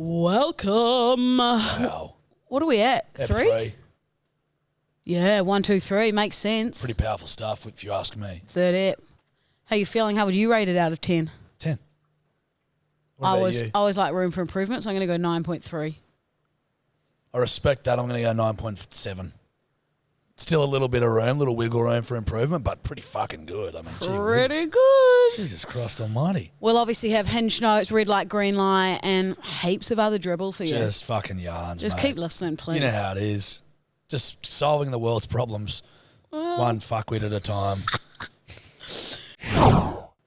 Welcome. Wow. What are we at? Ep 3? Yeah, 1, 2, 3. Makes sense. Pretty powerful stuff, if you ask me. Third ep. How you feeling? How would you rate it out of 10? 10. What about you? I always like room for improvement, so I'm going to go 9.3. I respect that. I'm going to go 9.7. Still a little bit of room, little wiggle room for improvement, but pretty fucking good. I mean, Pretty good. Jesus Christ almighty. We'll obviously have Hinge notes, red light, green light, and heaps of other dribble for you. Just fucking yarns, Just mate. keep listening, please. You know how it is. Just solving the world's problems one fuckwit at a time.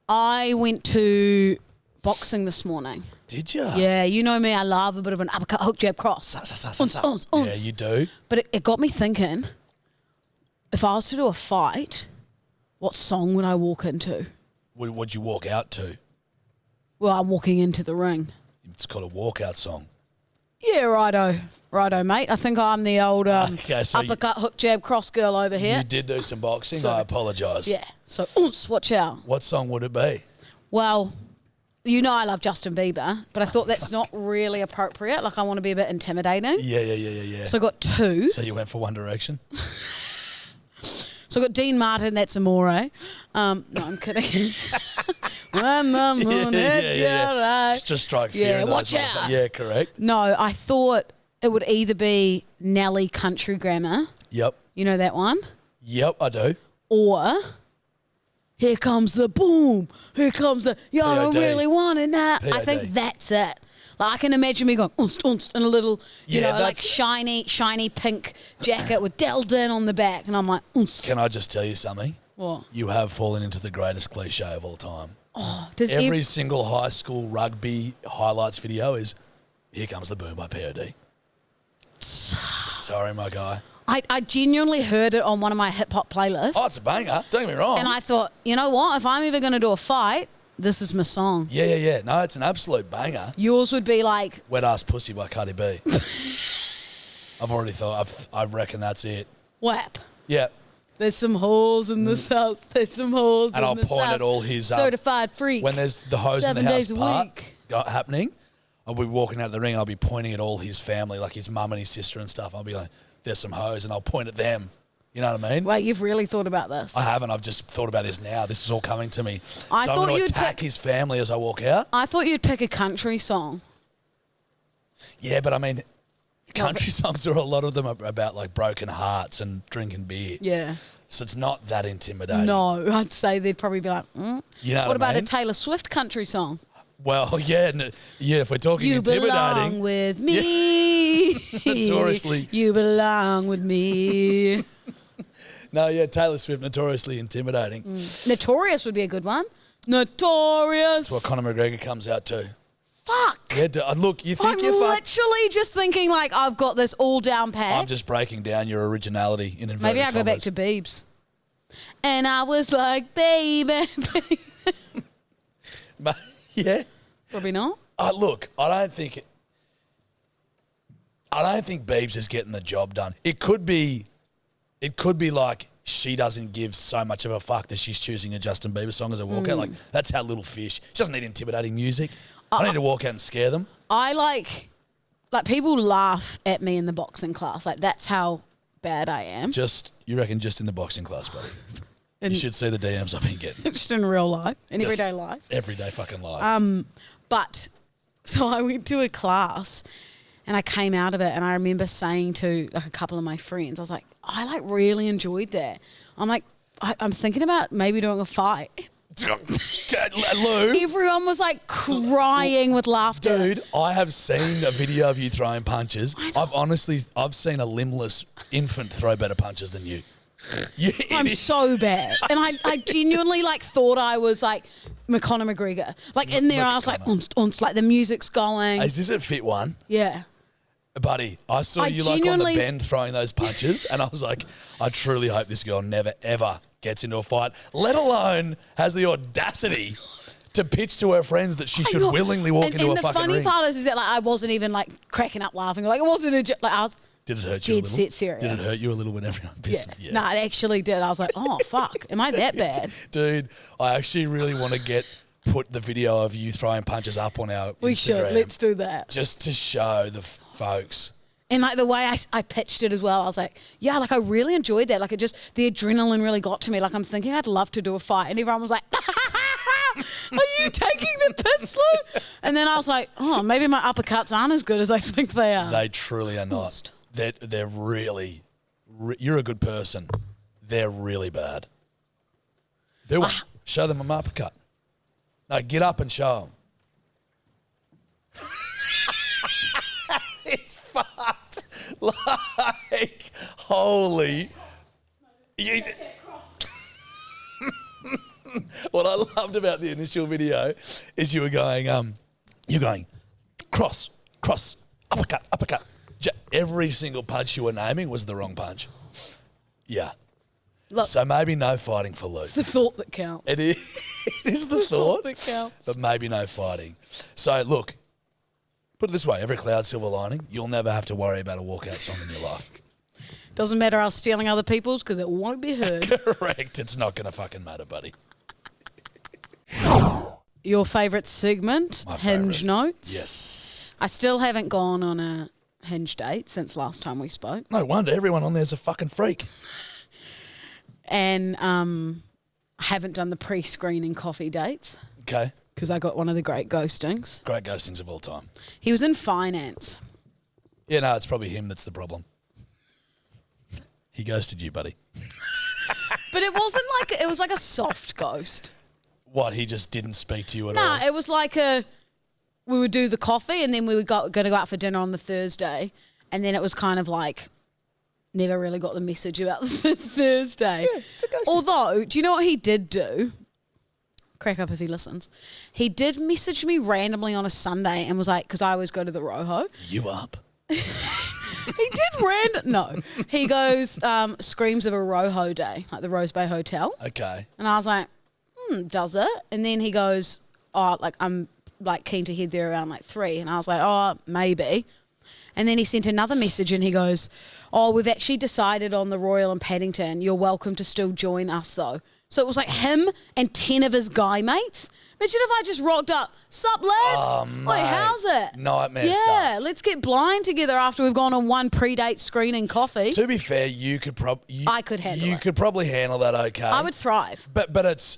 I went to boxing this morning. Did you? Yeah, you know me. I love a bit of an uppercut, hook, jab, cross. Yeah, you do. But it got me thinking, if I was to do a fight, what song would I walk into? What'd you walk out to? Well, I'm walking into the ring. It's called a walkout song. Yeah, righto, mate. I think I'm the old Okay, so uppercut, hook, jab, cross girl over here. You did do some boxing. So- I apologise. Yeah, so watch out. What song would it be? Well, you know I love Justin Bieber, but I thought that's not really appropriate. Like, I want to be a bit intimidating. Yeah. So I got 2. So you went for One Direction? So I got Dean Martin, That's Amore. No, I'm kidding. When the moon hits your eye. It's just strike fear. Yeah, in those watch out. Yeah, correct. No, I thought it would either be Nelly Country Grammar. Yep. You know that one? Yep, I do. Or Here Comes the Boom. Here comes the, you don't POD. really want it now. I POD. think that's it. Like, I can imagine me going, unst, in a little, you Yeah, know, like that's- shiny pink jacket with Delden on the back. And I'm like, unst. Can I just tell you something? What? You have fallen into the greatest cliche of all time. Oh, does Every single high school rugby highlights video is Here Comes the Boom by POD. Sorry, my guy. I genuinely heard it on one of my hip-hop playlists. Oh, it's a banger. Don't get me wrong. And I thought, you know what? If I'm ever going to do a fight, this is my song. Yeah. No, it's an absolute banger. Yours would be like... Wet Ass Pussy by Cardi B. I've already thought, I reckon that's it. WAP. Yeah. There's some holes in this house. There's some holes And in I'll this point house. at all his... Certified freak. when there's the hose in 7 the house days a part week. happening, I'll be walking out of the ring and I'll be pointing at all his family, like his mum and his sister and stuff. I'll be like, there's some hose, and I'll point at them. You know what I mean? Wait, you've really thought about this? I haven't. I've just thought about this now. This is all coming to me. I so I'm thought going to you'd attack his family as I walk out. I thought you'd pick a country song. Yeah, but I mean, country songs are a lot of them are about like broken hearts and drinking beer. Yeah. So it's not that intimidating. No, I'd say they'd probably be like, You know what about I mean? a Taylor Swift country song? Well, yeah, if we're talking You belong intimidating. with me. Notoriously. You belong with me. No, yeah, Taylor Swift, notoriously intimidating. Notorious would be a good one. Notorious. That's what Conor McGregor comes out to. Fuck. Yeah, look, you think I'm you're literally just thinking like I've got this all down pat. I'm just breaking down your originality in inverted Maybe I'll go back commas. to Biebs. And I was like, baby. Yeah. Probably not. Look, I don't think Biebs is getting the job done. It could be like she doesn't give so much of a fuck that she's choosing a Justin Bieber song as a walkout. Like, that's how little fish. She doesn't need intimidating music. I don't need to walk out and scare them. I like people laugh at me in the boxing class. Like, that's how bad I am. You reckon just in the boxing class, buddy? You should see the DMs I've been getting. Just in real life, in Just everyday life. Everyday fucking life. But so I went to a class and I came out of it and I remember saying to like a couple of my friends, I was like, I like really enjoyed that. I'm like, I'm thinking about maybe doing a fight. Lou. Everyone was like crying with laughter. Dude, I have seen a video of you throwing punches. I've seen a limbless infant throw better punches than you. I'm so bad. And I genuinely like thought I was like Conor McGregor. Like in there I was like, like the music's going. Is this a fit one? Yeah. Buddy, I saw you like on the bend throwing those punches and I was like, I truly hope this girl never ever gets into a fight, let alone has the audacity to pitch to her friends that she should willingly walk into a fucking ring. And the funny part is that like I wasn't even like cracking up laughing. Like it wasn't a like I was Did it hurt you a dead little? set serious. Did it hurt you a little when everyone pissed me? Yeah. No, it actually did. I was like, oh fuck, am I that bad? Dude, I actually really want to get put the video of you throwing punches up on our We Instagram. should. Let's do that. Just to show the folks. And like the way I pitched it as well, I was like, yeah, like I really enjoyed that. Like the adrenaline really got to me. Like I'm thinking I'd love to do a fight. And everyone was like, are you taking the piss, Lou? And then I was like, oh, maybe my uppercuts aren't as good as I think they are. They truly are not. They're really, you're a good person. They're really bad. Do one. Show them an uppercut. No, get up and show them. It's fucked. Like, holy. What I loved about the initial video is you were going, cross, uppercut. Every single punch you were naming was the wrong punch. Yeah. Look, so maybe no fighting for Lou. It's the thought that counts. It is. It is the thought that counts. But maybe no fighting. So look, put it this way: every cloud silver lining. You'll never have to worry about a walkout song in your life. Doesn't matter us stealing other people's because it won't be heard. Correct. It's not going to fucking matter, buddy. Your favourite segment, My Hinge favourite. Notes. Yes. I still haven't gone on a Hinge date since last time we spoke. No wonder everyone on there's a fucking freak. And I haven't done the pre-screening coffee dates Okay. because I got one of the great ghostings. Great ghostings of all time. He was in finance. Yeah, no, it's probably him that's the problem. He ghosted you, buddy. But it wasn't like, it was like a soft ghost. What, he just didn't speak to you at No, all? it was like we would do the coffee and then we were going to go out for dinner on the Thursday. And then it was kind of like, never really got the message about the Thursday. Yeah, it's a ghosting. Although, do you know what he did do? Crack up if he listens. He did message me randomly on a Sunday and was like, because I always go to the Roho. You up? He did no. He goes, screams of a Roho day, like the Rose Bay Hotel. Okay. And I was like, does it? And then he goes, oh, like I'm like keen to head there around like 3. And I was like, oh, maybe. And then he sent another message and he goes, oh, we've actually decided on the Royal and Paddington. You're welcome to still join us though. So it was like him and 10 of his guy mates. Imagine if I just rocked up, sup lads? Oh, Like, mate. how's it? Nightmare Yeah, stuff. let's get blind together after we've gone on one pre-date screening coffee. To be fair, you could probably... I could handle You it. could probably handle that okay. I would thrive. But it's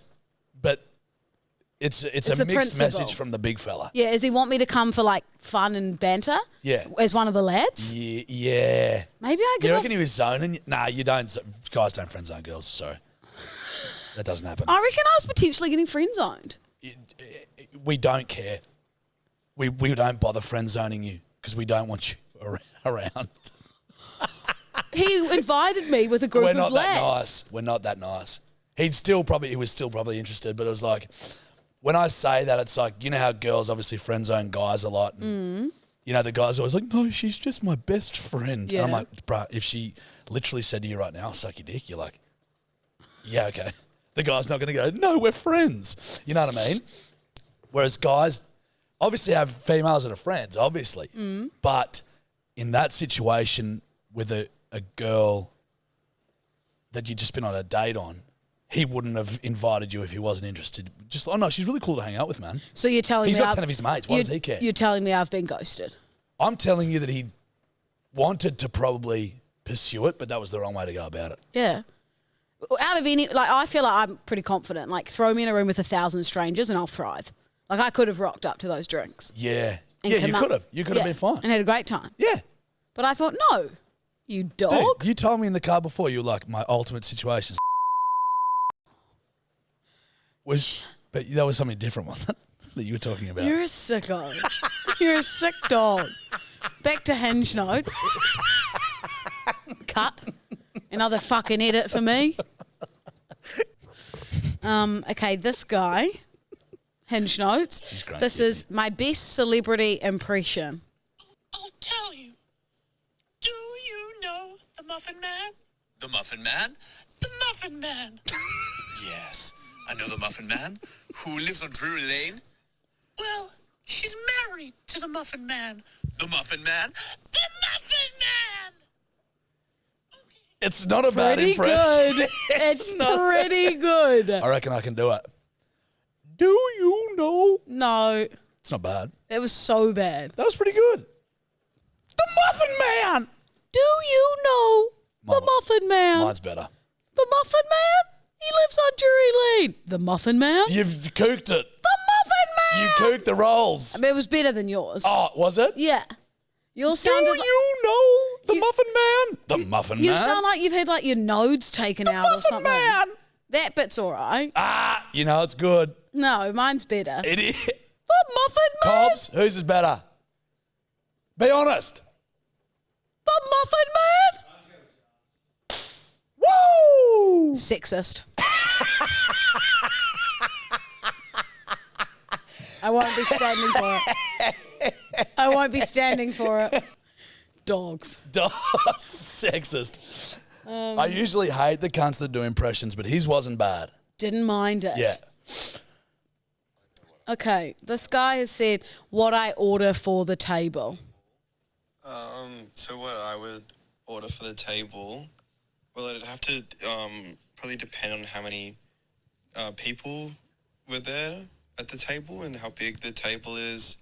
a the mixed principle. message from the big fella. Yeah, does he want me to come for like fun and banter? Yeah. As one of the lads? Yeah. Maybe I could. You reckon he was zoning? Nah, you don't. Guys don't friend zone girls. Sorry. That doesn't happen. I reckon I was potentially getting friend zoned. We don't care. We don't bother friend zoning you because we don't want you around. He invited me with a group We're of not lads. that nice. We're not that nice. He was still probably interested, but it was like, when I say that, it's like, you know how girls obviously friend zone guys a lot. And, you know, the guys are always like, no, she's just my best friend. Yeah. And I'm like, bruh, if she literally said to you right now, I'll suck your dick, you're like, yeah, okay. The guy's not going to go, no, we're friends. You know what I mean? Whereas guys obviously have females that are friends, obviously. But in that situation with a girl that you'd just been on a date on, he wouldn't have invited you if he wasn't interested. Just, oh no, she's really cool to hang out with, man. So you're telling He's me got 10 of his mates. Why does he care? You're telling me I've been ghosted. I'm telling you that he wanted to probably pursue it, but that was the wrong way to go about it. Yeah. Out of any, like, I feel like I'm pretty confident. Like, throw me in a room with 1,000 strangers and I'll thrive. Like, I could have rocked up to those drinks. Yeah. And Yeah, come you up- could have. You could have Yeah, been fine. and had a great time. Yeah. But I thought, no, you Dude, dog. you told me in the car before, you were like, my ultimate situation was, but that was something different, wasn't it? That you were talking about. You're a sicko. You're a sick dog. Back to Hinge Notes. Cut. Another fucking edit for me. Okay, this guy, Hinge Notes. She's great, This is my best celebrity impression. I'll tell you. Do you know the Muffin Man? The Muffin Man? The Muffin Man. Yes, I know the Muffin Man, who lives on Drury Lane. Well, she's married to the Muffin Man. The Muffin Man? The Muffin Man! It's not a bad Pretty impression. good. It's pretty good. I reckon I can do it. Do you know? No, It's not bad. it was so bad. That was pretty good. The Muffin Man. Do you know the Muffin Man? Mine's better. The Muffin Man? He lives on Drury Lane. The Muffin Man? You've cooked it. The Muffin Man! You cooked the rolls. I mean, it was better than yours. Oh, was it? Yeah. Yours Do sounded you know the Muffin Man? The Muffin You Man. sound like you've had like your nodes taken out or Muffin something. Man. That bit's all right. You know it's good. No, mine's better. It is. The Muffin Man? Tobbs, whose is better? Be honest. The Muffin Man? Woo! Sexist. I won't be standing for it. I won't be standing for it. Dogs. Sexist. I usually hate the cunts that do impressions, but his wasn't bad. Didn't mind it. Yeah. Okay, this guy has said what I order for the table. So what I would order for the table, well, it'd have to probably depend on how many people were there at the table and how big the table is,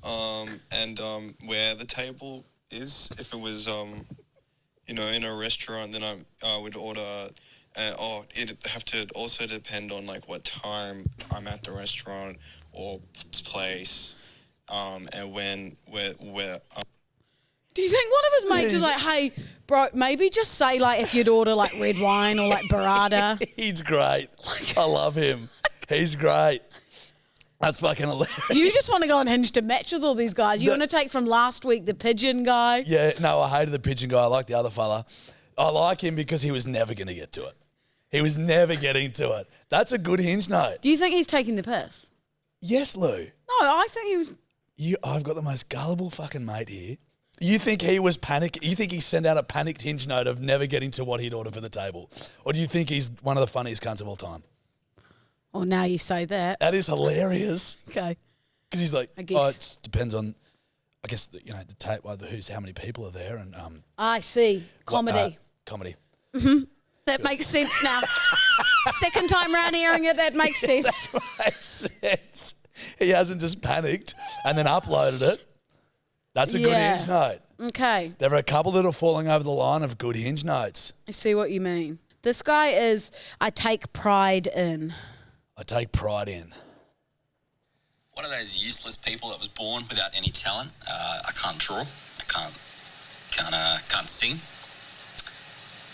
and where the table is. If it was, in a restaurant, then I would order. It'd have to also depend on like what time I'm at the restaurant or place, and where. Do you think one of his mates was like, hey, bro, maybe just say, like, if you'd order, like, red wine or, like, burrata? He's great. I love him. He's great. That's fucking hilarious. You just want to go on Hinge to match with all these guys. You want to take from last week the pigeon guy. Yeah, no, I hated the pigeon guy. I like the other fella. I like him because he was never going to get to it. He was never getting to it. That's a good Hinge note. Do you think he's taking the piss? Yes, Lou. No, I think he was... I've got the most gullible fucking mate here. You think he was panic? You think he sent out a panicked Hinge note of never getting to what he'd order for the table? Or do you think he's one of the funniest cunts of all time? Oh, now you say that. That is hilarious. Okay. Because he's like, I guess. oh, it depends on, I guess, the tape, how many people are there. And I see. Comedy. Comedy. That makes sense now. Second time round hearing it, that makes sense. That makes sense. He hasn't just panicked and then uploaded it. That's a good Hinge note. Okay. There are a couple that are falling over the line of good Hinge notes. I see what you mean. This guy is, I take pride in. I take pride in. One of those useless people that was born without any talent. I can't draw. I can't sing.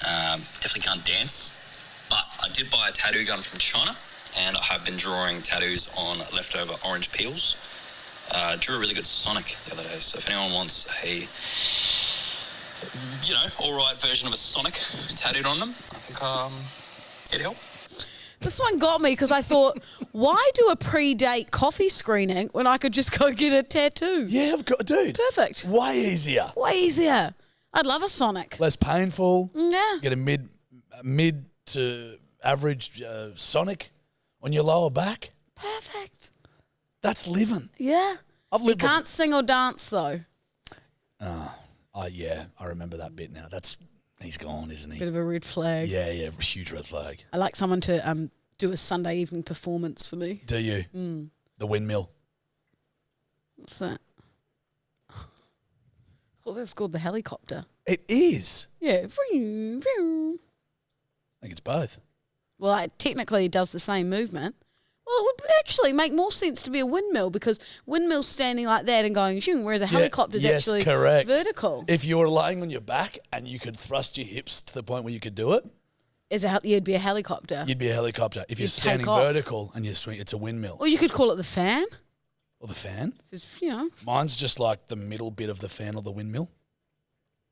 Definitely can't dance. But I did buy a tattoo gun from China, and I have been drawing tattoos on leftover orange peels. Drew a really good Sonic the other day, so if anyone wants a, all-right version of a Sonic tattooed on them, I think it'd help. This one got me because I thought, why do a pre-date coffee screening when I could just go get a tattoo? Yeah, dude. Perfect. Way easier. Way easier. I'd love a Sonic. Less painful. Yeah. Get a mid to average Sonic on your lower back. Perfect. That's living. Yeah. I've lived. He can't sing or dance though. Yeah, I remember that bit now. He's gone, isn't he? Bit of a red flag. Yeah, huge red flag. I like someone to do a Sunday evening performance for me. Do you? The windmill. What's that? Oh, that's called the helicopter. It is. Yeah. I think it's both. Well, it technically does the same movement. Well, it would actually make more sense to be a windmill because windmill's standing like that and going zoom, whereas a helicopter's actually correct. vertical. If you were laying on your back and you could thrust your hips to the point where you could do it, You'd be a helicopter. you'd be a helicopter. If you're You'd standing take off. vertical and you swing, it's a windmill. Or you could call it the fan. Or the fan. Because, Mine's just like the middle bit of the fan or the windmill.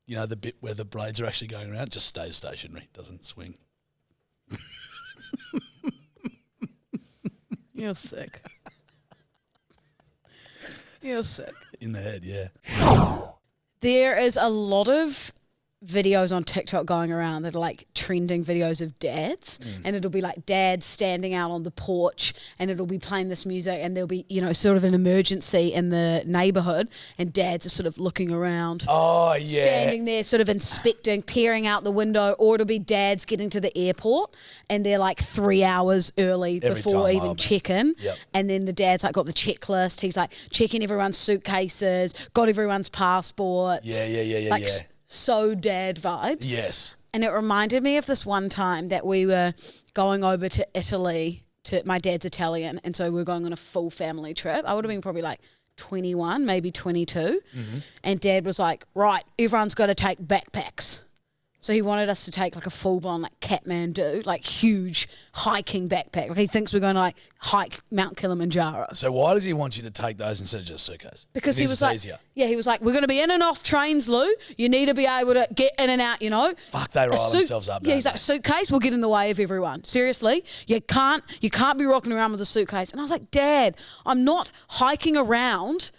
You know, the bit where the blades are actually going around. It just stays stationary, doesn't swing. You're sick. You're sick. In the head, yeah. There is a lot of videos on TikTok going around that are like trending videos of dads, and it'll be like dads standing out on the porch, and it'll be playing this music, and there'll be, you know, sort of an emergency in the neighborhood, and dads are sort of looking around, standing there sort of inspecting, peering out the window, or it'll be dads getting to the airport and they're like 3 hours early before even check-in, and then the dad's like got the checklist, he's like checking everyone's suitcases, got everyone's passports, so dad vibes. Yes. And it reminded me of this one time that we were going over to Italy. My dad's Italian, and so we were going on a full family trip. I would have been probably like 21, maybe 22. And Dad was like, right, everyone's got to take backpacks. So he wanted us to take like a full-blown like Kathmandu, like huge hiking backpack. Like he thinks we're going to like hike Mount Kilimanjaro. So why does he want you to take those instead of just a suitcase? Because he was like, he was like, we're going to be in and off trains, Lou. You need to be able to get in and out, you know. Fuck, they rile themselves up. Yeah, he's like, suitcase will get in the way of everyone. Seriously, you can't be rocking around with a suitcase. And I was like, Dad, I'm not hiking around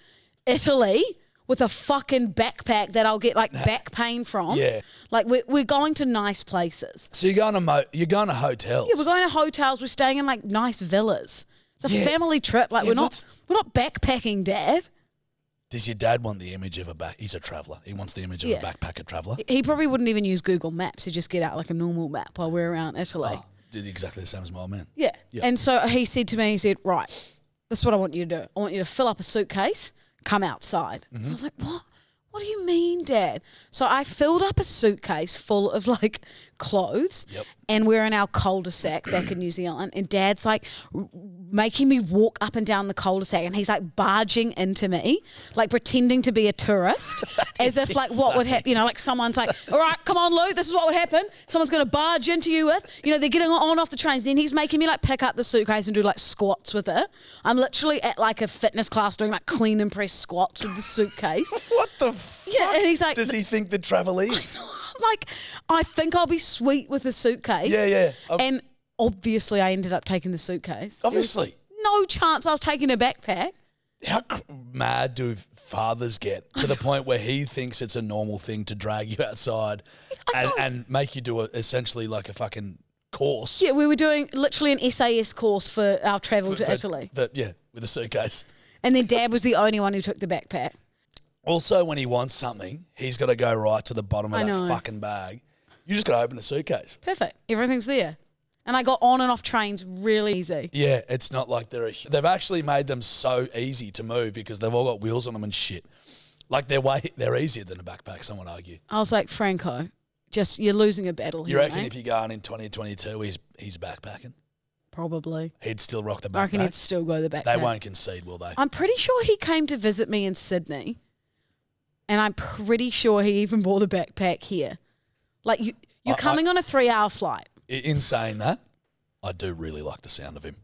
Italy with a fucking backpack that I'll get like back pain from. Yeah. Like we're going to nice places. So you're going to hotels. Yeah, we're going to hotels. We're staying in like nice villas. It's a family trip. Like we're not backpacking, Dad. Does your dad want the image of he's a traveller. He wants the image of a backpacker traveller. He probably wouldn't even use Google Maps. He'd just get out like a normal map while we're around Italy. Oh, did exactly the same as my old man. Yeah. Yep. And so he said to me, right, this is what I want you to do. I want you to fill up a suitcase, come outside. So I was like, what? What do you mean, Dad? So I filled up a suitcase full of like clothes, and we're in our cul-de-sac back in New Zealand, and Dad's like making me walk up and down the cul-de-sac, and he's like barging into me, like pretending to be a tourist, as if like what would happen, you know, like someone's like, all right, come on, Lou, this is what would happen. Someone's going to barge into you with, you know, they're getting on and off the trains. Then he's making me like pick up the suitcase and do like squats with it. I'm literally at like a fitness class doing like clean and press squats with the suitcase. What the fuck? Yeah, and he's like, does he think the travel is? Like, I think I'll be sweet with a suitcase. Yeah. And obviously I ended up taking the suitcase. Obviously. No chance I was taking a backpack. How mad do fathers get to the point where he thinks it's a normal thing to drag you outside and make you do essentially like a fucking course? Yeah, we were doing literally an SAS course for our travel to Italy. With a suitcase. And then Dad was the only one who took the backpack. Also, when he wants something, he's got to go right to the bottom of that fucking bag. You just got to open the suitcase. Perfect. Everything's there. And I got on and off trains really easy. Yeah, it's not like they've actually made them so easy to move because they've all got wheels on them and shit. Like they're easier than a backpack, some would argue. I was like, Franco, you're losing a battle you here, reckon mate? If you're going in 2022, he's backpacking? Probably. He'd still rock the backpack? I reckon he'd still go the backpack. They won't concede, will they? I'm pretty sure he came to visit me in Sydney. And I'm pretty sure he even bought a backpack here. Like, you're coming on a 3-hour flight. In saying that, I do really like the sound of him.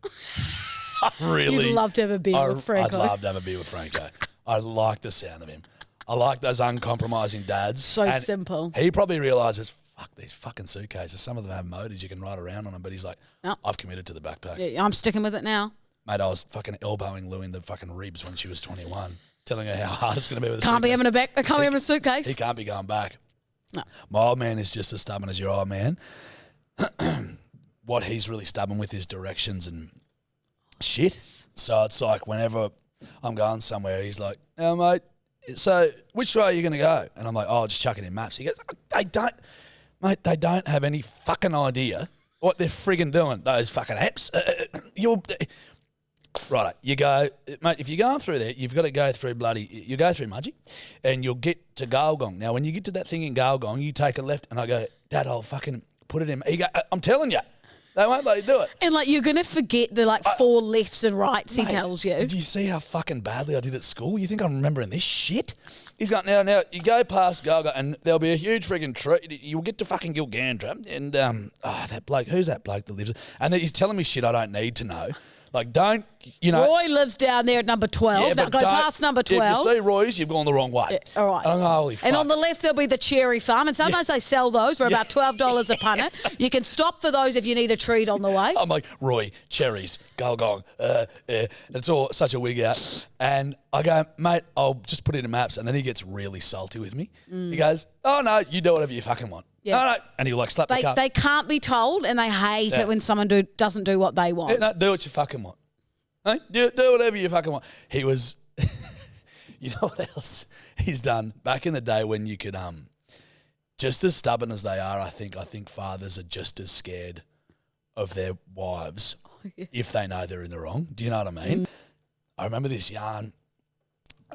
I really... You'd love to have a beer with Franco. I'd love to have a beer with Franco. I like the sound of him. I like those uncompromising dads. So simple. He probably realises, fuck, these fucking suitcases. Some of them have motors. You can ride around on them. But he's like, no. I've committed to the backpack. Yeah, I'm sticking with it now. Mate, I was fucking elbowing Lou in the fucking ribs when she was 21. Telling her how hard it's going to be with a suitcase. Can't be having a suitcase. He can't be going back. No. My old man is just as stubborn as your old man. What he's really stubborn with is directions and shit. So it's like whenever I'm going somewhere, he's like, oh, mate, so which way are you going to go? And I'm like, oh, just chuck it in maps. He goes, they don't have any fucking idea what they're friggin' doing, those fucking apps. Right, you go, mate, if you're going through there, you've got to go through you go through Mudgee and you'll get to Galgong. Now, when you get to that thing in Galgong, you take a left and I go, Dad, I'll fucking put it in. He go, I'm telling you, they won't let you do it. And like, you're going to forget the like 4 lefts and rights, mate, he tells you. Did you see how fucking badly I did at school? You think I'm remembering this shit? He's going, now, you go past Galgong and there'll be a huge friggin' tree. You'll get to fucking Gilgandra and, that bloke, who's that bloke that lives? And then he's telling me shit I don't need to know. Like, don't you know. Roy lives down there at number 12. Yeah, now but go don't- past number 12. If you see Roy's, you've gone the wrong way. All right. I'm holy fuck. And on the left, there'll be the cherry farm. And sometimes they sell those for about $12 a punnet. Yes. You can stop for those if you need a treat on the way. I'm like, Roy, cherries, gong. It's all such a wig out. And I go, mate, I'll just put it in maps. And then he gets really salty with me. He goes, oh, no, you do whatever you fucking want. Yeah. No. And he'll like slap the car. They can't be told, and they hate it when someone doesn't do what they want. Yeah, no, do what you fucking want. Hey, do whatever you fucking want. He was, you know what else he's done? Back in the day when you could, just as stubborn as they are, I think fathers are just as scared of their wives if they know they're in the wrong. Do you know what I mean? I remember this yarn.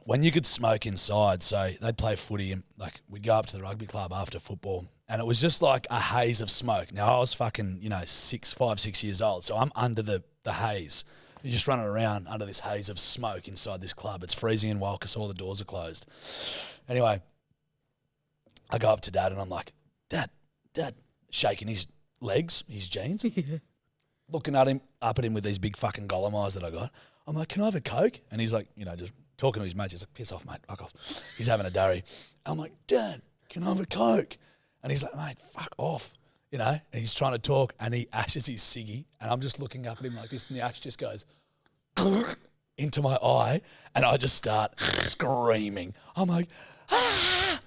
When you could smoke inside, so they'd play footy and like we'd go up to the rugby club after football and it was just like a haze of smoke. Now I was fucking, 5, 6 years old, so I'm under the haze. You're just running around under this haze of smoke inside this club. It's freezing in Walkus, all the doors are closed. Anyway, I go up to Dad and I'm like, Dad, shaking his legs, his jeans, looking at him, up at him with these big fucking golem eyes that I got. I'm like, can I have a Coke? And he's like, just talking to his mates. He's like, piss off, mate, fuck off. He's having a durry. I'm like, Dad, can I have a Coke? And he's like, mate, fuck off. And he's trying to talk and he ashes his ciggy and I'm just looking up at him like this and the ash just goes into my eye and I just start screaming. I'm like, ah!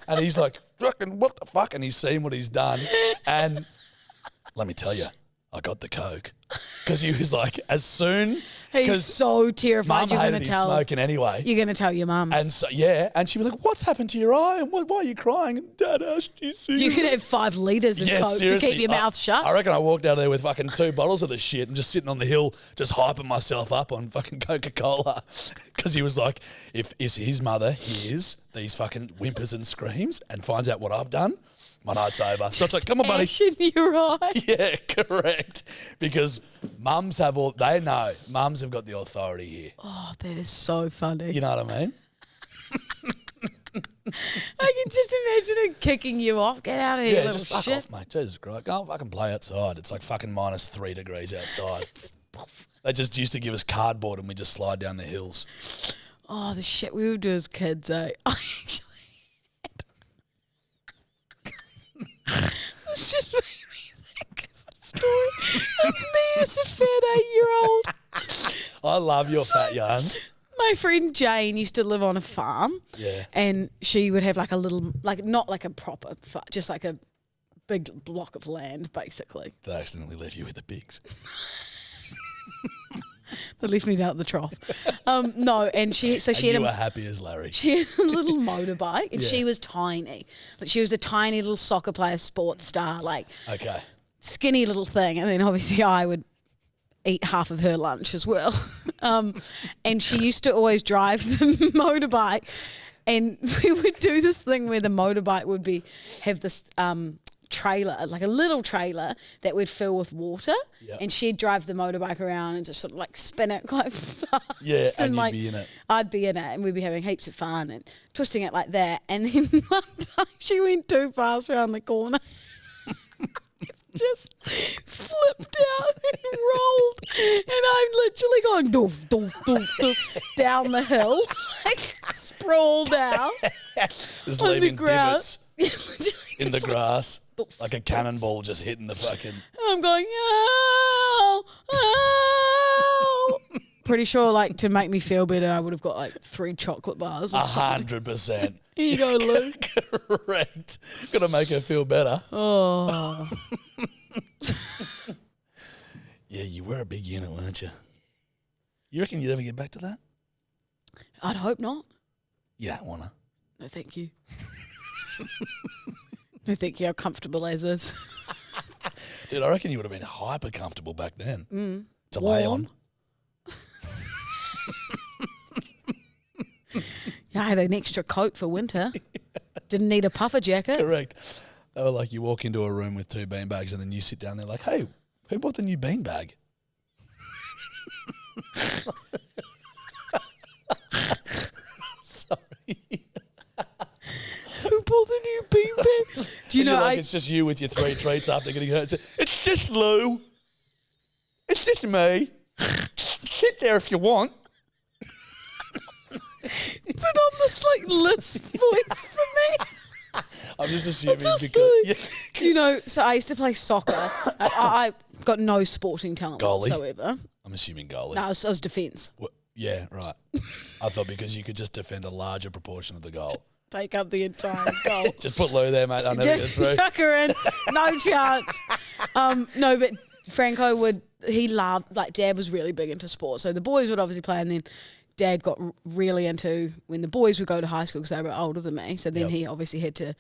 And he's like, fucking what the fuck? And he's seen what he's done. And let me tell you, I got the Coke. Because he was like, as soon... He's so terrified Mum you're going hated to his tell... smoking anyway. You're going to tell your mum. And so, and she was like, what's happened to your eye? And why are you crying? And Dad asked you to. You could have 5 litres of Coke to keep your mouth shut. I reckon I walked out of there with fucking 2 bottles of the shit and just sitting on the hill, just hyping myself up on fucking Coca-Cola. Because he was like, if his mother hears these fucking whimpers and screams and finds out what I've done, my night's over. So it's like, come on, buddy. Ash in your eye. Yeah, correct. Because mums have they know. Mums have got the authority here. Oh, that is so funny. You know what I mean? I can just imagine him kicking you off. Get out of here, Yeah, little just fuck shit. off, mate. Jesus Christ. Go and fucking play outside. It's like fucking minus 3 degrees outside. They just used to give us cardboard and we just slide down the hills. Oh, the shit we would do as kids, eh? I actually... This just made me think of a story of me as a fat 8-year-old. I love your fat yarns. My friend Jane used to live on a farm. Yeah. And she would have like a little, like not like a proper, just like a big block of land, basically. They accidentally left you with the pigs. They left me down at the trough. No, and she You had were happy as Larry. she had a little motorbike, and she was tiny. Like she was a tiny little soccer player, sports star, like Okay. skinny little thing. And then obviously I would eat half of her lunch as well. And she used to always drive the motorbike, and we would do this thing where the motorbike would have this trailer, like a little trailer that would fill with water, and she'd drive the motorbike around and just sort of like spin it quite fast. Yeah, and like, you'd be in it. I'd be in it, and we'd be having heaps of fun and twisting it like that. And then one time she went too fast around the corner. Just flipped out and rolled, and I'm literally going doof, doof, doof, doof, down the hill, like sprawled out. Just on leaving the ground. divots in the grass, like a cannonball just hitting the fucking... I'm going, ow, ow. Pretty sure, like, to make me feel better, I would have got like 3 chocolate bars. 100%. Here you go, Lou. Correct. Got to make her feel better. Oh. Yeah, you were a big unit, weren't you? You reckon you'd ever get back to that? I'd hope not. You don't want to. No, thank you. No, thank you. I'm comfortable as is. Dude, I reckon you would have been hyper comfortable back then. To lay on. Yeah, I had an extra coat for winter. Didn't need a puffer jacket. Correct. They were like, you walk into a room with 2 beanbags and then you sit down there like, hey, who bought the new beanbag? Sorry. Who bought the new beanbag? Do you know, like it's just you with your 3 treats after getting hurt. It's just Lou. It's just me. there if you want. Put on this like lisp voice for me. I'm just assuming Just because you know, so I used to play soccer. I got no sporting talent Goalie? whatsoever. I'm assuming goalie. No, I was defence. Yeah, right. I thought because you could just defend a larger proportion of the goal. Take up the entire goal. Just put Lou there, mate. I'll never Just get through. chuck her in. No chance. No, but Franco would, he loved, like Dad was really big into sport. So the boys would obviously play, and then Dad got really into when the boys would go to high school because they were older than me. So then he obviously had to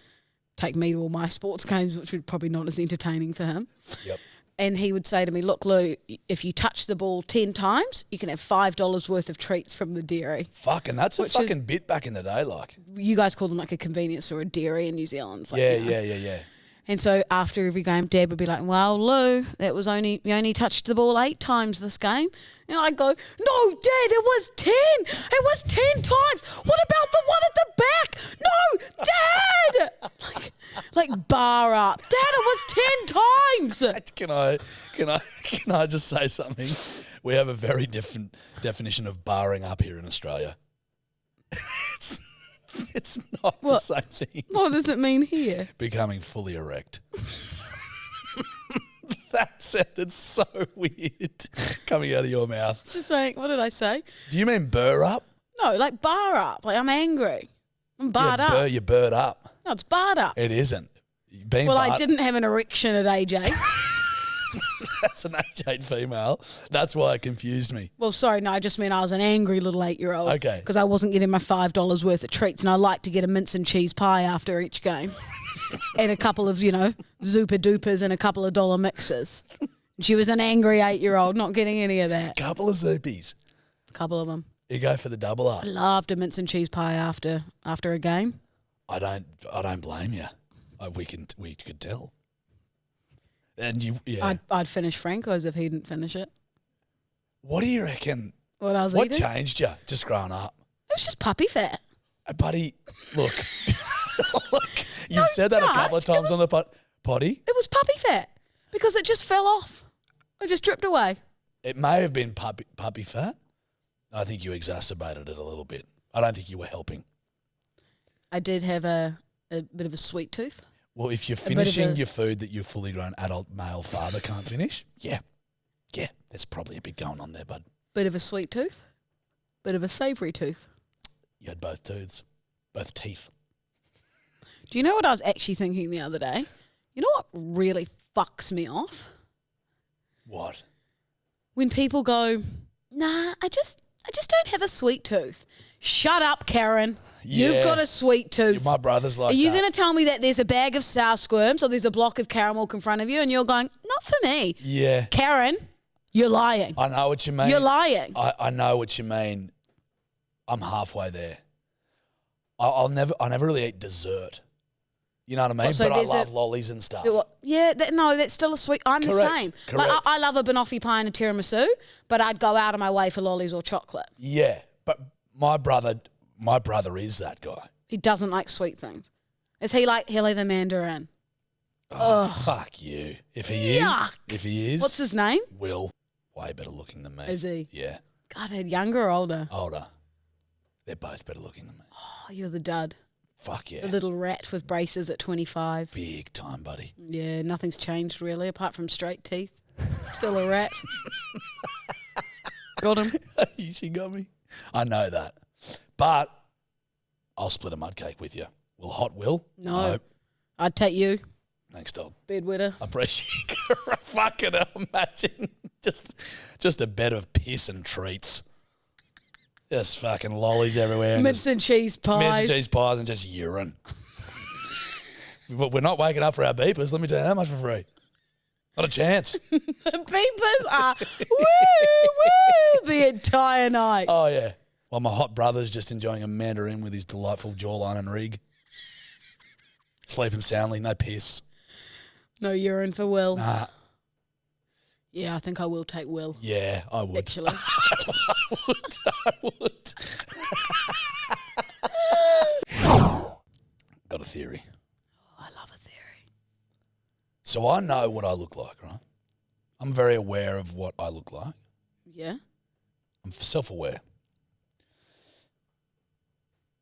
take me to all my sports games, which were probably not as entertaining for him. Yep. And he would say to me, look, Lou, if you touch the ball 10 times, you can have $5 worth of treats from the dairy. Fucking, that's a fucking bit back in the day, like. You guys call them like a convenience store, a dairy in New Zealand. It's like, Yeah, you know. yeah. And so after every game, Dad would be like, well, Lou, you only touched the ball 8 times this game. And I'd go, no, Dad, it was 10. It was 10 times. What about the one at the back? No, Dad. like bar up. Dad, it was 10 times. Can I just say something? We have a very different definition of barring up here in Australia. It's not the same thing. What does it mean here? Becoming fully erect. That sounded so weird coming out of your mouth. Just saying, what did I say? Do you mean burr up? No, like bar up. Like I'm angry. I'm barred up. You're burred up. No, it's barred up. It isn't. I didn't have an erection at age 8. That's an age 8 female. That's why it confused me. Well, sorry, no, I just mean I was an angry little 8-year-old. Okay. Because I wasn't getting my $5 worth of treats, and I like to get a mince and cheese pie after each game. And a couple of, Zooper Doopers and a couple of dollar mixes. She was an angry 8-year-old, not getting any of that. Couple of Zoopies. A couple of them. You go for the double up. I loved a mince and cheese pie after a game. I don't blame you. We could tell. And I'd finish Franco's if he didn't finish it. What do you reckon? What changed you just growing up? It was just puppy fat. Buddy, look. You've said that a couple of times on the potty. It was puppy fat because it just fell off. It just dripped away. It may have been puppy fat. I think you exacerbated it a little bit. I don't think you were helping. I did have a bit of a sweet tooth. Well, if you're finishing your food that your fully grown adult male father can't finish, yeah, there's probably a bit going on there, bud. Bit of a sweet tooth, bit of a savoury tooth. You had both teeth. Do you know what I was actually thinking the other day? You know what really fucks me off? What? When people go, nah, I just don't have a sweet tooth. Shut up, Karen. Yeah. You've got a sweet tooth. My brother's like Are you that. going to tell me that there's a bag of sour squirms or there's a block of caramel in front of you and you're going, not for me? Yeah. Karen, you're lying. I know what you mean. You're lying. I know what you mean. I'm halfway there. I never really eat dessert. You know what I mean? So but I love lollies and stuff. Yeah, that's still a sweet. I'm the same. Correct. Like, I love a banoffee pie and a tiramisu, but I'd go out of my way for lollies or chocolate. Yeah, but my brother is that guy. He doesn't like sweet things. Is he like Hilly the Mandarin? Oh, fuck you. If he is. What's his name? Will. Way better looking than me. Is he? Yeah. God, younger or older? Older. They're both better looking than me. Oh, you're the dud. Fuck yeah. The little rat with braces at 25. Big time, buddy. Yeah, nothing's changed really, apart from straight teeth. Still a rat. Got him. She got me. I know that. But I'll split a mud cake with you. Will? No. I'd take you. Thanks, dog. Bedwetter. I appreciate it. Fucking hell, imagine. Just a bed of piss and treats. Just fucking lollies everywhere. Mince and cheese pies. Mince and cheese pies and just urine. But we're not waking up for our beepers. Let me tell you how much for free. Not a chance. The beepers are woo the entire night. Oh, yeah. While my hot brother's just enjoying a mandarin with his delightful jawline and rig. Sleeping soundly, no piss. No urine for Will. Nah. Yeah, I think I will take Will. Yeah, I would. Actually. I would. Got a theory. Oh, I love a theory. So I know what I look like, right? I'm very aware of what I look like. Yeah? I'm self-aware.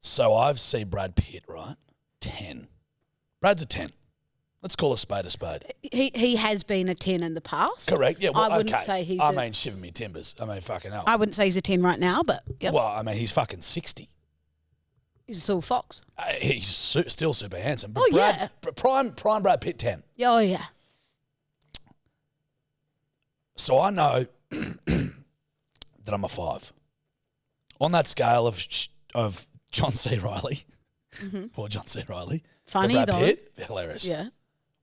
So I've seen Brad Pitt, right? 10. Brad's a 10. Let's call a spade a spade. He has been a 10 in the past. Correct. Yeah. Well, I wouldn't say he's. I mean, shiver me timbers. I mean, fucking hell. I wouldn't say he's a 10 right now, but yep. Well, I mean, he's fucking 60. He's a silver fox. He's still super handsome. But yeah. Prime Brad Pitt 10. Oh yeah. So I know that I'm a 5. On that scale of John C. Reilly, poor John C. Reilly, funny to Brad though. Pitt, hilarious. Yeah.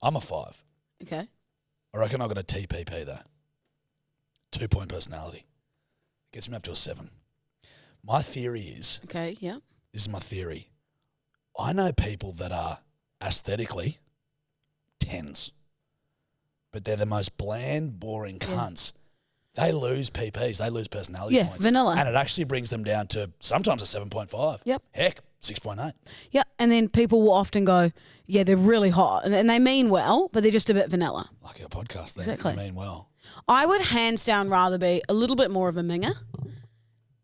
I'm a 5. Okay. I reckon I've got a TPP though. 2-point personality. Gets me up to a 7. My theory is, Okay. Yeah. this is my theory, I know people that are aesthetically 10s, but they're the most bland, boring cunts. They lose PPs. They lose personality points. Vanilla. And it actually brings them down to sometimes a 7.5. Yep. Heck, 6.8. Yeah, and then people will often go, yeah, they're really hot. And they mean well, but they're just a bit vanilla. Like our podcast, they Exactly. mean well. I would hands down rather be a little bit more of a minger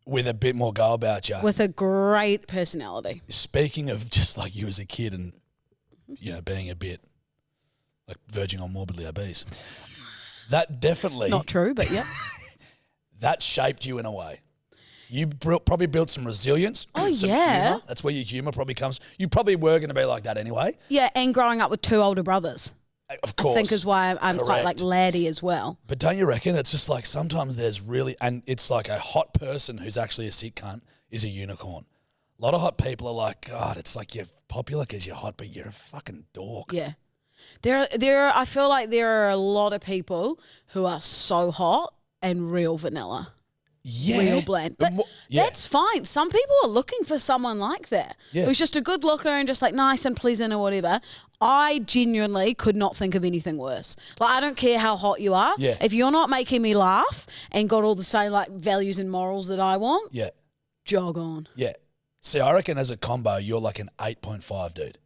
With a bit more go about you. with a great personality. Speaking of just like you as a kid and, you know, being a bit like verging on morbidly obese, that definitely... Not true, but yeah. That shaped you in a way. You probably built some resilience. Oh, some yeah. Humor. That's where your humour probably comes. You probably were going to be like that anyway. Yeah, and growing up with 2 older brothers, Of course. I think is why I'm quite like Correct. laddie as well. But don't you reckon it's just like sometimes there's really, and it's like a hot person who's actually a sick cunt is a unicorn. A lot of hot people are like, God, it's like you're popular because you're hot, but you're a fucking dork. Yeah. I feel like there are a lot of people who are so hot and real vanilla. Yeah. Real bland. But yeah. that's fine. Some people are looking for someone like that. Yeah. Who's just a good looker and just like nice and pleasant or whatever. I genuinely could not think of anything worse. Like, I don't care how hot you are. Yeah. If you're not making me laugh and got all the same like values and morals that I want, Yeah. jog on. Yeah. See, I reckon as a combo, you're like an 8.5, dude.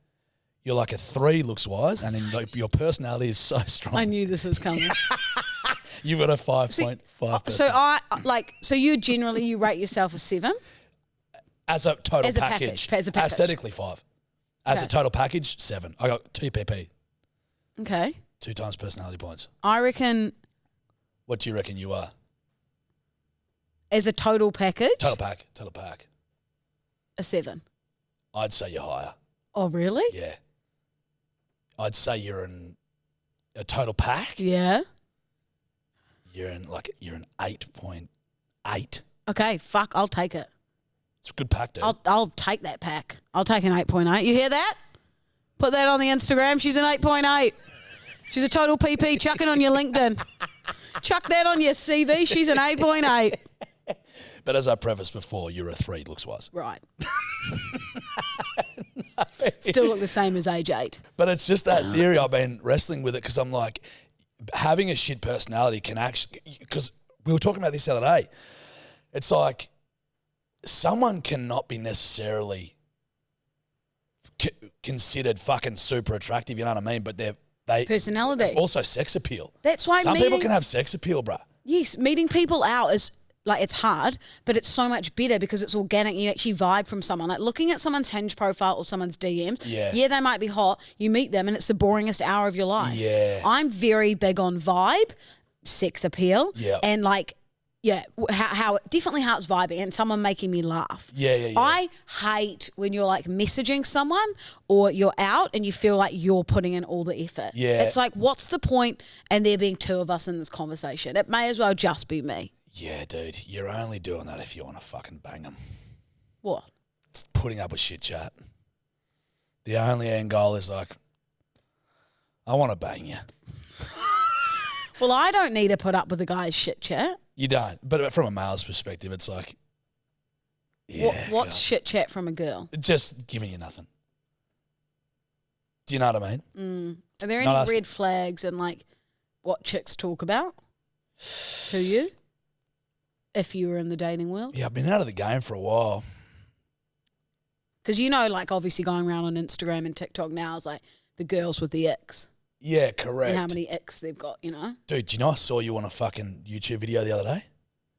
You're like a 3 looks wise, and then like your personality is so strong. I knew this was coming. You've got a 5.5. So you rate yourself a 7? As a total As a package. package. As a package. Aesthetically 5. As Okay. a total package, 7. I got 2 PP, Okay. 2 times personality points. I reckon What do you reckon you are? as a total package, Total pack. a 7. I'd say you're higher. Oh, really? Yeah. I'd say you're a total pack. Yeah. You're an 8.8. Okay, fuck, I'll take it. It's a good pack, dude. I'll take that pack. I'll take an 8.8. You hear that? Put that on the Instagram. She's an 8.8. She's a total PP. Chuck it on your LinkedIn. Chuck that on your CV. She's an 8.8. But as I prefaced before, you're a 3 looks wise. Right. Still look the same as age 8. But it's just that theory. I've been wrestling with it because I'm like, having a shit personality can actually, because we were talking about this the other day. It's like someone cannot be necessarily considered fucking super attractive, you know what I mean? But they Personality. also sex appeal. That's why Some people can have sex appeal, bruh. Yes, meeting people out is like, it's hard, but it's so much better because it's organic. You actually vibe from someone. Like looking at someone's Hinge profile or someone's DMs. Yeah. They might be hot. You meet them and it's the boringest hour of your life. Yeah. I'm very big on vibe, sex appeal. Yeah. And like, how definitely how it's vibing and someone making me laugh. Yeah. I hate when you're like messaging someone or you're out and you feel like you're putting in all the effort. Yeah. It's like, what's the point and there being 2 of us in this conversation? It may as well just be me. Yeah, dude. You're only doing that if you want to fucking bang them. What? It's putting up with shit chat. The only end goal is like, I want to bang you. Well, I don't need to put up with the guy's shit chat. You don't. But from a male's perspective, it's like, yeah. What's God. shit chat from a girl? Just giving you nothing. Do you know what I mean? Are there Not any us. red flags and like what chicks talk about to you if you were in the dating world? Yeah, I've been out of the game for a while. Because like obviously going around on Instagram and TikTok now is like the girls with the X Yeah, correct. and how many X they've got, Dude, do you know I saw you on a fucking YouTube video the other day?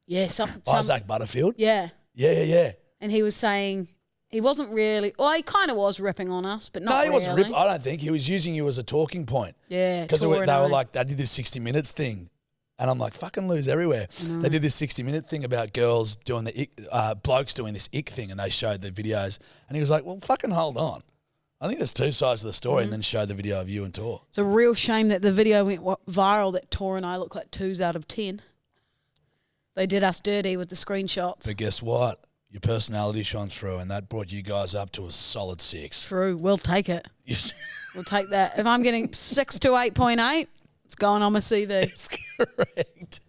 Yeah, Isaac Butterfield. Yeah. Yeah. And he was saying he wasn't really. Well, he kind of was ripping on us, but not really. No, he wasn't ripping. I don't think he was using you as a talking point. Yeah, because they were like, they did this 60 Minutes thing. And I'm like, fucking lose everywhere. They did this 60-minute thing about girls doing blokes doing this ick thing, and they showed the videos. And he was like, well, fucking hold on. I think there's two sides of the story, and then showed the video of you and Tor. It's a real shame that the video went viral that Tor and I look like 2s out of 10. They did us dirty with the screenshots. But guess what? Your personality shone through, and that brought you guys up to a solid 6. True. We'll take it. We'll take that. If I'm getting 6 to 8.8, it's going on my CV. That's correct.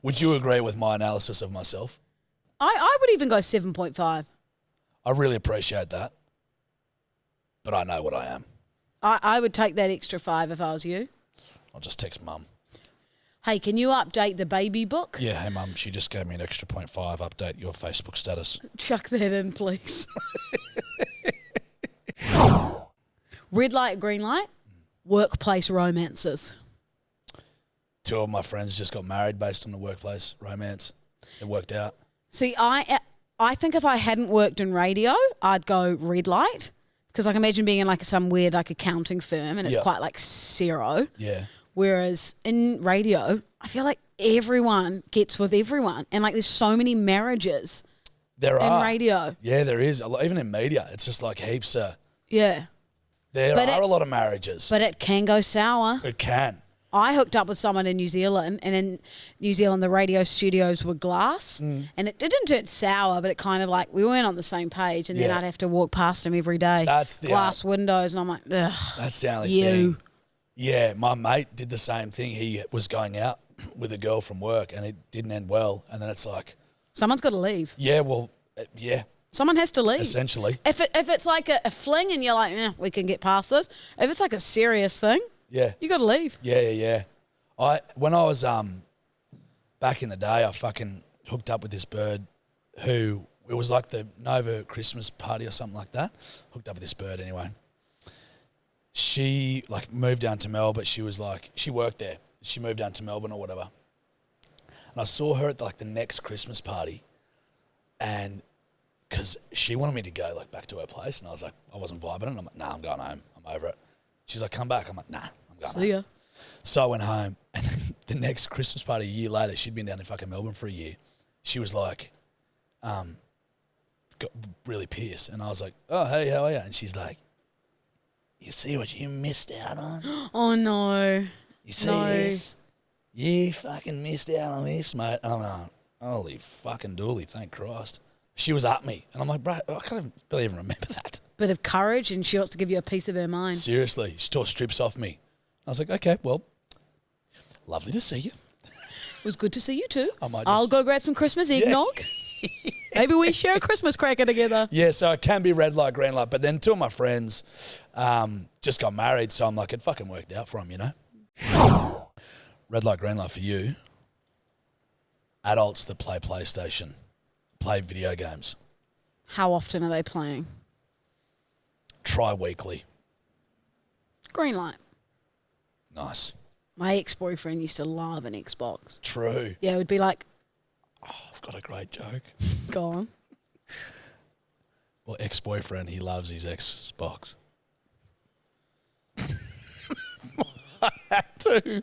Would you agree with my analysis of myself? I would even go 7.5. I really appreciate that. But I know what I am. I would take that extra 5 if I was you. I'll just text Mum. Hey, can you update the baby book? Yeah, hey Mum, she just gave me an extra 0.5. Update your Facebook status. Chuck that in, please. Red light, green light, workplace romances. 2 of my friends just got married based on the workplace romance. It worked out. See, I think if I hadn't worked in radio, I'd go red light, because I can imagine being in like some weird like accounting firm and it's quite like zero. Yeah. Whereas in radio, I feel like everyone gets with everyone, and like there's so many marriages. There are in radio. Yeah, there is. Even in media, it's just like heaps of. Yeah. There are a lot of marriages. But it can go sour. It can. I hooked up with someone in New Zealand, and in New Zealand the radio studios were glass, and it didn't turn sour, but it kind of like we weren't on the same page, and then I'd have to walk past him every day. That's the glass windows, and I'm like, ugh. That's the only thing. Yeah, my mate did the same thing. He was going out with a girl from work, and it didn't end well. And then it's like, someone's got to leave. Yeah, well, yeah. Someone has to leave. Essentially. If it's like a fling, and you're like, we can get past this. If it's like a serious thing, you got to leave. Yeah. When I was back in the day, I fucking hooked up with this bird who, it was like the Nova Christmas party or something like that. Hooked up with this bird anyway. She like moved down to Melbourne. She was like, she worked there. She moved down to Melbourne or whatever. And I saw her at like the next Christmas party, and because she wanted me to go like back to her place, and I was like, I wasn't vibing it. And I'm like, nah, I'm going home. I'm over it. She's like, come back. I'm like, nah, I'm going home. See ya. So I went home, and then the next Christmas party a year later, she'd been down in fucking Melbourne for a year. She was like, got really pissed. And I was like, oh, hey, how are you? And she's like, you see what you missed out on? Oh, no. You see this? You fucking missed out on this, mate. And I'm like, holy fucking dooly, thank Christ. She was at me. And I'm like, bro, I can't barely even remember that. Bit of courage, and she wants to give you a piece of her mind. Seriously. She tore strips off me. I was like, okay, well, lovely to see you. It was good to see you too. I'll go grab some Christmas eggnog. Yeah. Maybe we share a Christmas cracker together. Yeah, so it can be red light, green light. But then 2 of my friends just got married, so I'm like, it fucking worked out for them, you know? Red light, green light for you. Adults that play PlayStation, play video games. How often are they playing? Tri-weekly. Green light. Nice. My ex-boyfriend used to love an Xbox. True. Yeah, it would be like... Oh, I've got a great joke. Go on. Well, ex-boyfriend, he loves his Xbox. I had to.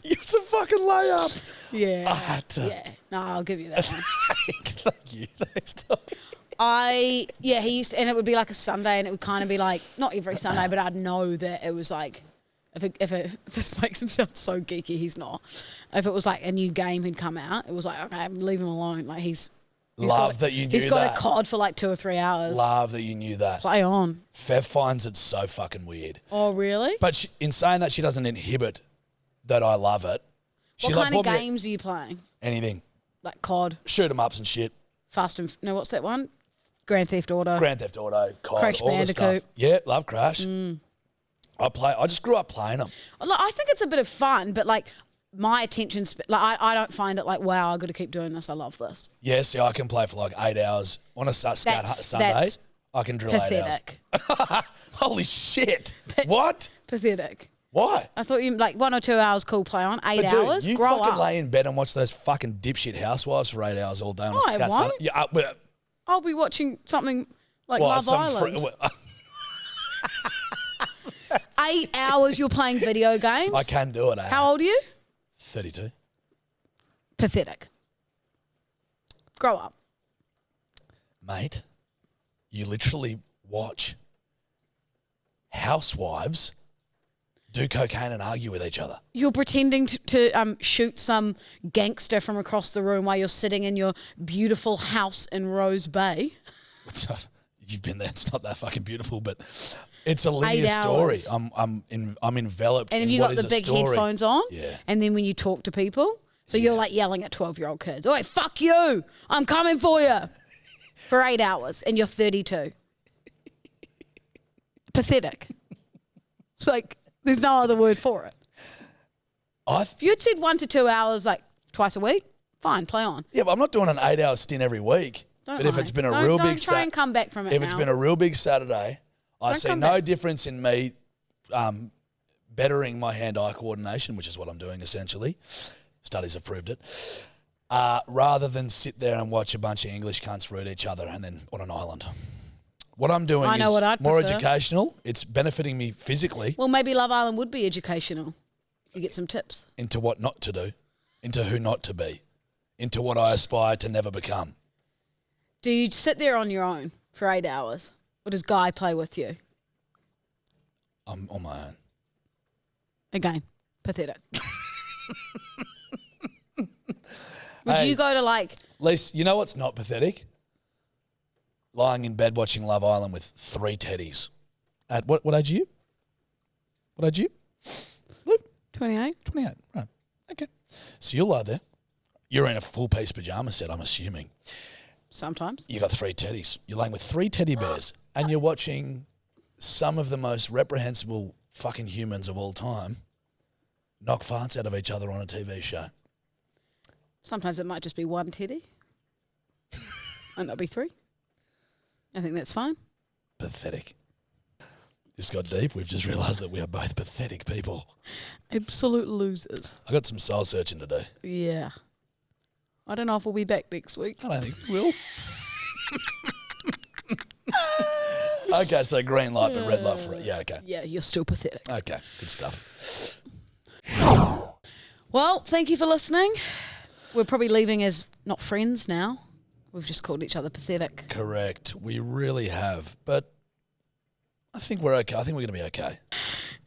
It was a fucking layup. Yeah. I had to. Yeah. No, I'll give you that one. Thank you. Thanks, Tommy. He used to, and it would be like a Sunday, and it would kind of be like, not every Sunday, but I'd know that it was like, this makes him sound so geeky, he's not. If it was like a new game had come out, it was like, okay, leave him alone. Like he's that you knew that. He's got a COD for like 2 or 3 hours. Love that you knew that. Play on. Fev finds it so fucking weird. Oh, really? But in saying that, she doesn't inhibit that I love it. What kind of games are you playing? Anything. Like COD? Shoot 'em ups and shit. What's that one? Grand Theft Auto. Grand Theft Auto, COD, Crash all the Bandicoot. stuff. Yeah, love Crash. I just grew up playing them. I think it's a bit of fun, but like my attention, I don't find it like, wow, I've got to keep doing this. I love this. Yeah, see, I can play for like 8 hours. On a Sunday, I can drill pathetic. 8 hours. Holy shit. What? Pathetic. Why? I thought you like 1 or 2 hours, cool, play on. 8 But hours, dude, you grow fucking up. lay in bed and watch those fucking dipshit housewives for 8 hours all day on a I scat. won't. Yeah, I'll be watching something like Love Island. 8 hours you're playing video games? I can do it. How old are you? 32. Pathetic. Grow up. Mate, you literally watch housewives do cocaine and argue with each other. You're pretending to shoot some gangster from across the room while you're sitting in your beautiful house in Rose Bay. You've been there. It's not that fucking beautiful, but it's a linear story. I'm enveloped and in have you what got is the a big story. headphones on? Yeah. And then when you talk to people, so you're like yelling at 12-year-old kids, "Oi, fuck you! I'm coming for you!" for 8 hours, and you're 32. Pathetic. Like, there's no other word for it. If you'd said 1 to 2 hours, like twice a week, fine, play on. Yeah, but I'm not doing an 8-hour stint every week. Don't but if lie. it's been a Don't- real don't big try and come back from it if now. it's been a real big Saturday, I see come no back. difference in me bettering my hand-eye coordination, which is what I'm doing essentially. Studies have proved it. Rather than sit there and watch a bunch of English cunts root each other and then on an island. What I'm doing I know is what I'd more prefer. educational. It's benefiting me physically Well, maybe Love Island would be educational. You get some tips. into what not to do, into who not to be, into what I aspire to never become. Do you sit there on your own for 8 hours? Or does Guy play with you? I'm on my own. Again, pathetic. Would Hey. you go to like... Lise, you know what's not pathetic? Lying in bed watching Love Island with 3 teddies. At what age are you? What age are you? Luke? 28? 28. Right. Okay. So you lie there. You're in a full-piece pyjama set, I'm assuming. Sometimes. You got 3 teddies. You're laying with 3 teddy bears and you're watching some of the most reprehensible fucking humans of all time knock farts out of each other on a TV show. Sometimes it might just be 1 teddy. And that'll be 3. I think that's fine. Pathetic. This got deep. We've just realised that we are both pathetic people. Absolute losers. I got some soul searching to do. Yeah. I don't know if we'll be back next week. I don't think we will. Okay, so green light but red light for it. Yeah, okay. Yeah, you're still pathetic. Okay, good stuff. Well, thank you for listening. We're probably leaving as not friends now. We've just called each other pathetic. Correct. We really have. But I think we're okay. I think we're going to be okay.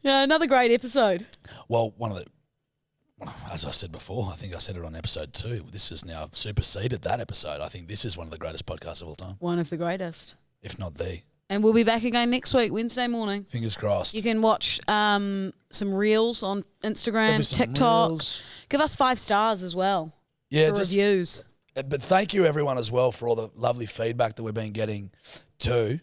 Yeah, another great episode. Well, as I said before, I think I said it on episode 2, this has now superseded that episode. I think this is one of the greatest podcasts of all time, One of the greatest. if not the. And we'll be back again next week, Wednesday morning. Fingers crossed. You can watch some reels on There'll Instagram, be some TikTok. reels. Give us 5 stars as well Yeah, for reviews. But thank you everyone as well for all the lovely feedback that we've been getting too.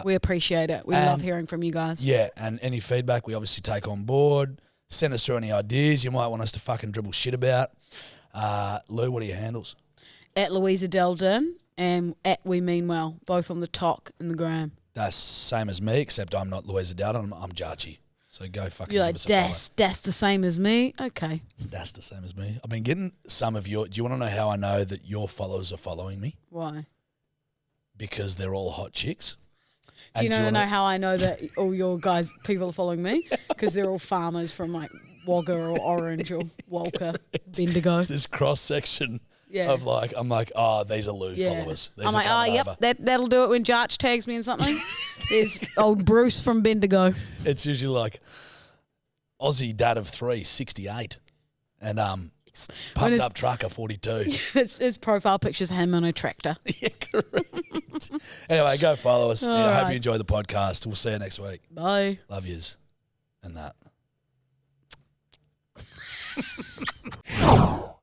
We appreciate it. We love hearing from you guys. Yeah, and any feedback we obviously take on board. Send us through any ideas you might want us to fucking dribble shit about. Lou, what are your handles? At Louisa Deldin and at We Mean Well, both on the talk and the gram. That's same as me, except I'm not Louisa Dowden. I'm Jarchi. So go fucking You're give like, us a follow. that's the same as me. Okay. That's the same as me. I've been getting some of your... Do you want to know how I know that your followers are following me? Why? Because they're all hot chicks. Do you want to know how I know that all your people are following me? Because they're all farmers from like Wagga or Orange or Walker, Bendigo. It's this cross-section Yeah. of like... I'm like, oh, these are Lou Yeah. followers. These I'm are like, coming yep, over. that'll do it when Jarch tags me in something. There's old Bruce from Bendigo. It's usually like Aussie dad of 3, 68. And pumped up trucker, 42. His profile picture's him on a tractor. Yeah, correct. Anyway, go follow us. All I hope right. you enjoy the podcast. We'll see you next week. Bye. Love yous. And that.